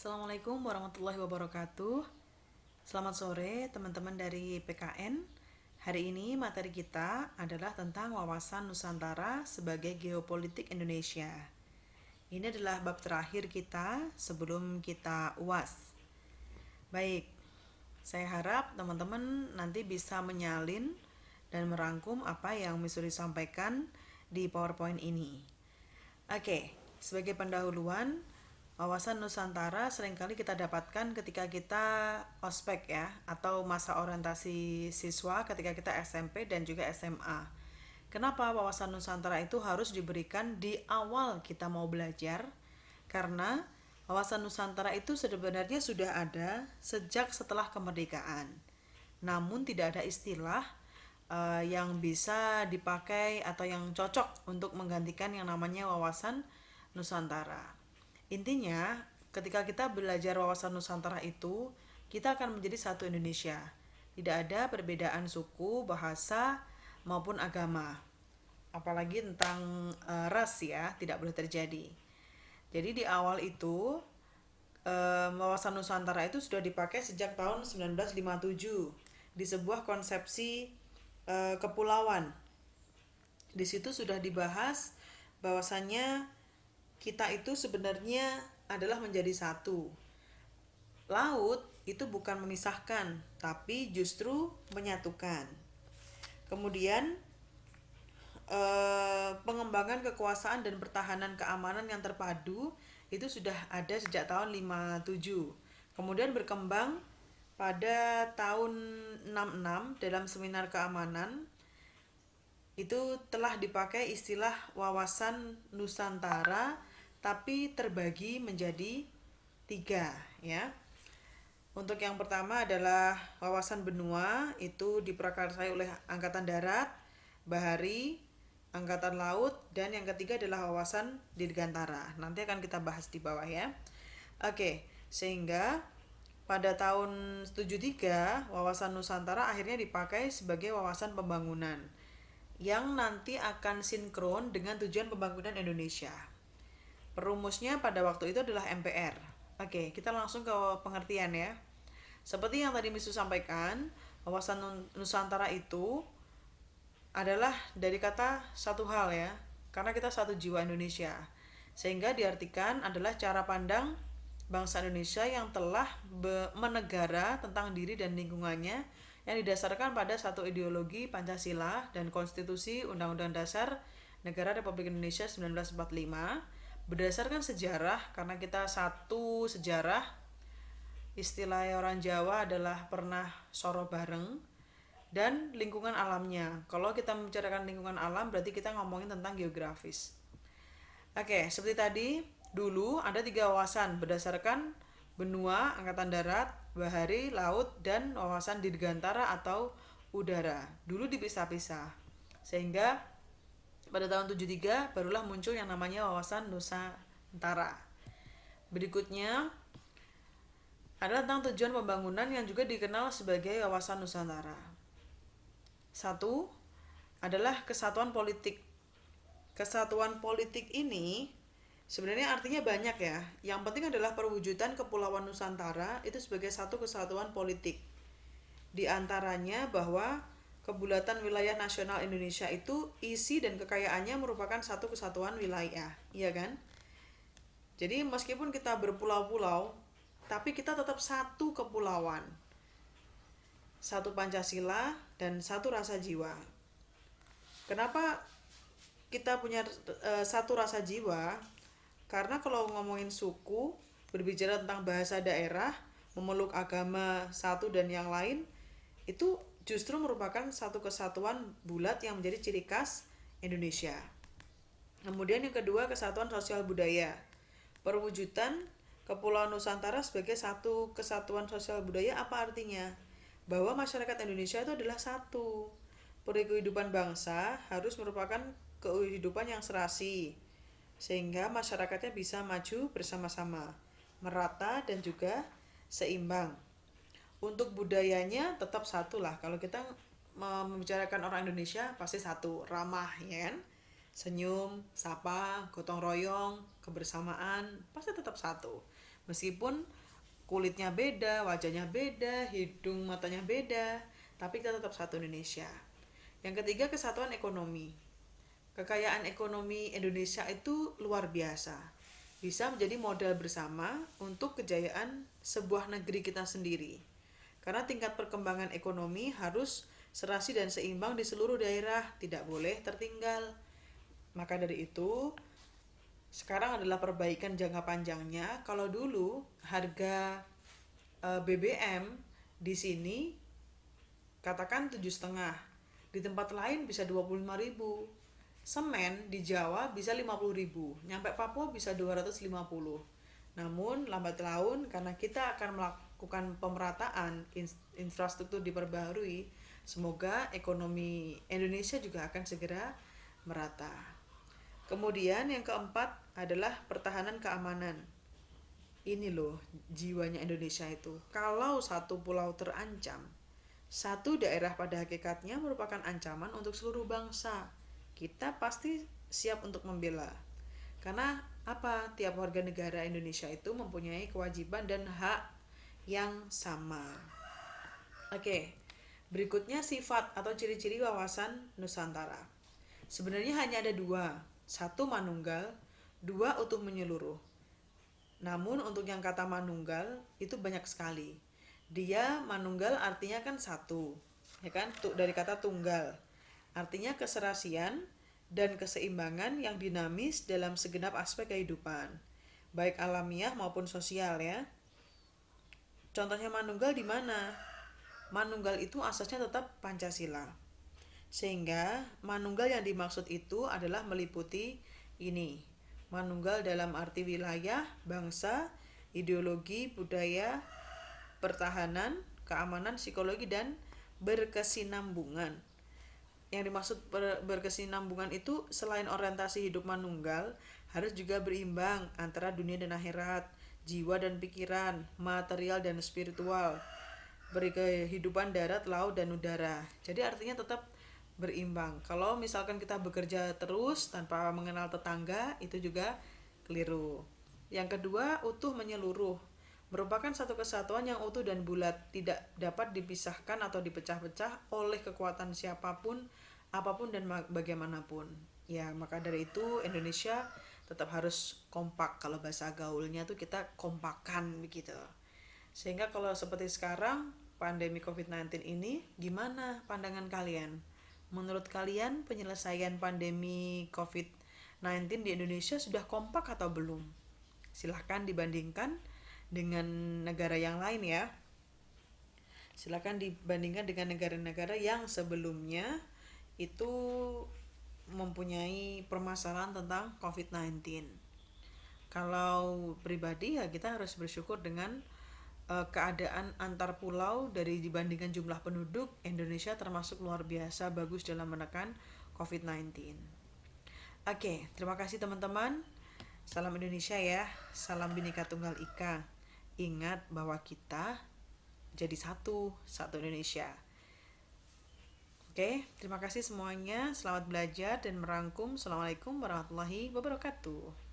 Assalamualaikum warahmatullahi wabarakatuh. Selamat sore teman-teman dari PKN. Hari ini materi kita adalah tentang wawasan Nusantara sebagai geopolitik Indonesia. Ini adalah bab terakhir kita sebelum kita UAS. Baik, saya harap teman-teman nanti bisa menyalin dan merangkum apa yang Missouri sampaikan di PowerPoint ini. Oke, sebagai pendahuluan, wawasan Nusantara seringkali kita dapatkan ketika kita ospek ya, atau masa orientasi siswa ketika kita SMP dan juga SMA. Kenapa wawasan Nusantara itu harus diberikan di awal kita mau belajar? Karena wawasan Nusantara itu sebenarnya sudah ada sejak setelah kemerdekaan. Namun tidak ada istilah yang bisa dipakai atau yang cocok untuk menggantikan yang namanya wawasan Nusantara. Intinya, ketika kita belajar wawasan Nusantara itu, kita akan menjadi satu Indonesia. Tidak ada perbedaan suku, bahasa, maupun agama. Apalagi tentang ras ya, tidak boleh terjadi. Jadi di awal itu, wawasan Nusantara itu sudah dipakai sejak tahun 1957 di sebuah konsepsi kepulauan. Di situ sudah dibahas bahwasannya kita itu sebenarnya adalah menjadi satu. Laut itu bukan memisahkan, tapi justru menyatukan. Kemudian pengembangan kekuasaan dan pertahanan keamanan yang terpadu itu sudah ada sejak tahun 57. Kemudian berkembang pada tahun 66 dalam seminar keamanan itu telah dipakai istilah wawasan Nusantara tapi terbagi menjadi 3 ya. Untuk yang pertama adalah wawasan benua, itu diprakarsai oleh Angkatan Darat, Bahari, Angkatan Laut, dan yang ketiga adalah wawasan Dirgantara. Nanti akan kita bahas di bawah ya. Oke, sehingga pada tahun 73 wawasan Nusantara akhirnya dipakai sebagai wawasan pembangunan yang nanti akan sinkron dengan tujuan pembangunan Indonesia. Perumusnya pada waktu itu adalah MPR. Oke, kita langsung ke pengertian ya. Seperti yang tadi Misu sampaikan, wawasan Nusantara itu adalah dari kata satu hal ya, karena kita satu jiwa Indonesia. Sehingga diartikan adalah cara pandang bangsa Indonesia yang telah menegara tentang diri dan lingkungannya yang didasarkan pada satu ideologi Pancasila dan Konstitusi Undang-Undang Dasar Negara Republik Indonesia 1945 berdasarkan sejarah, karena kita satu sejarah. Istilah orang Jawa adalah pernah soro bareng, dan lingkungan alamnya. Kalau kita membicarakan lingkungan alam berarti kita ngomongin tentang geografis. Oke, seperti tadi, dulu ada 3 wawasan berdasarkan benua, angkatan darat, bahari, laut, dan wawasan dirgantara atau udara. Dulu dipisah-pisah. Sehingga pada tahun 73 barulah muncul yang namanya wawasan Nusantara. Berikutnya adalah tentang tujuan pembangunan yang juga dikenal sebagai wawasan Nusantara. 1 adalah kesatuan politik. Kesatuan politik ini sebenarnya artinya banyak ya. Yang penting adalah perwujudan Kepulauan Nusantara itu sebagai satu kesatuan politik. Di antaranya bahwa kebulatan wilayah nasional Indonesia itu isi dan kekayaannya merupakan satu kesatuan wilayah, iya kan? Jadi meskipun kita berpulau-pulau, tapi kita tetap satu kepulauan. Satu Pancasila dan satu rasa jiwa. Kenapa kita punya satu rasa jiwa? Karena kalau ngomongin suku, berbicara tentang bahasa daerah, memeluk agama satu dan yang lain, itu justru merupakan satu kesatuan bulat yang menjadi ciri khas Indonesia. Kemudian yang kedua, kesatuan sosial budaya. Perwujudan Kepulauan Nusantara sebagai satu kesatuan sosial budaya apa artinya? Bahwa masyarakat Indonesia itu adalah satu. Kehidupan bangsa harus merupakan kehidupan yang serasi, sehingga masyarakatnya bisa maju bersama-sama, merata dan juga seimbang. Untuk budayanya tetap satu lah. Kalau kita membicarakan orang Indonesia pasti satu, ramah ya kan? Senyum, sapa, gotong royong, kebersamaan pasti tetap satu. Meskipun kulitnya beda, wajahnya beda, hidung matanya beda, tapi kita tetap satu Indonesia. Yang ketiga, kesatuan ekonomi. Kekayaan ekonomi Indonesia itu luar biasa. Bisa menjadi modal bersama untuk kejayaan sebuah negeri kita sendiri. Karena tingkat perkembangan ekonomi harus serasi dan seimbang di seluruh daerah, tidak boleh tertinggal. Maka dari itu, sekarang adalah perbaikan jangka panjangnya. Kalau dulu harga BBM di sini katakan 7,5, di tempat lain bisa 25.000. Semen di Jawa bisa 50.000, nyampe Papua bisa 250. Namun lambat laun karena kita akan melakukan pemerataan, infrastruktur diperbaharui, semoga ekonomi Indonesia juga akan segera merata. Kemudian yang keempat adalah pertahanan keamanan. Ini loh jiwanya Indonesia itu. Kalau satu pulau terancam, satu daerah pada hakikatnya merupakan ancaman untuk seluruh bangsa. Kita pasti siap untuk membela. Karena apa? Tiap warga negara Indonesia itu mempunyai kewajiban dan hak yang sama. Oke, berikutnya sifat atau ciri-ciri wawasan Nusantara. Sebenarnya hanya ada dua. Satu manunggal, dua utuh menyeluruh. Namun untuk yang kata manunggal itu banyak sekali. Dia manunggal artinya kan satu, ya kan? Dari kata tunggal. Artinya keserasian dan keseimbangan yang dinamis dalam segenap aspek kehidupan, baik alamiah maupun sosial ya. Contohnya manunggal di mana? Manunggal itu asasnya tetap Pancasila. Sehingga manunggal yang dimaksud itu adalah meliputi ini. Manunggal dalam arti wilayah, bangsa, ideologi, budaya, pertahanan, keamanan, psikologi, dan berkesinambungan. Yang dimaksud berkesinambungan itu selain orientasi hidup manunggal, harus juga berimbang antara dunia dan akhirat, jiwa dan pikiran, material dan spiritual, berkehidupan darat, laut, dan udara. Jadi artinya tetap berimbang. Kalau misalkan kita bekerja terus tanpa mengenal tetangga, itu juga keliru. Yang kedua, utuh menyeluruh. Merupakan satu kesatuan yang utuh dan bulat, tidak dapat dipisahkan atau dipecah-pecah oleh kekuatan siapapun, apapun dan bagaimanapun. Ya, maka dari itu Indonesia tetap harus kompak. Kalau bahasa gaulnya tuh kita kompakan begitu. Sehingga kalau seperti sekarang pandemi COVID-19 ini, gimana pandangan kalian? Menurut kalian penyelesaian pandemi COVID-19 di Indonesia sudah kompak atau belum? Silahkan dibandingkan dengan negara yang lain ya. Silahkan dibandingkan dengan negara-negara yang sebelumnya itu mempunyai permasalahan tentang COVID-19. Kalau pribadi ya kita harus bersyukur dengan keadaan antar pulau dari dibandingkan jumlah penduduk, Indonesia termasuk luar biasa bagus dalam menekan COVID-19. Oke, terima kasih teman-teman. Salam Indonesia ya. Salam Bhinneka Tunggal Ika. Ingat bahwa kita jadi satu Indonesia. Oke, terima kasih semuanya. Selamat belajar dan merangkum. Assalamualaikum warahmatullahi wabarakatuh.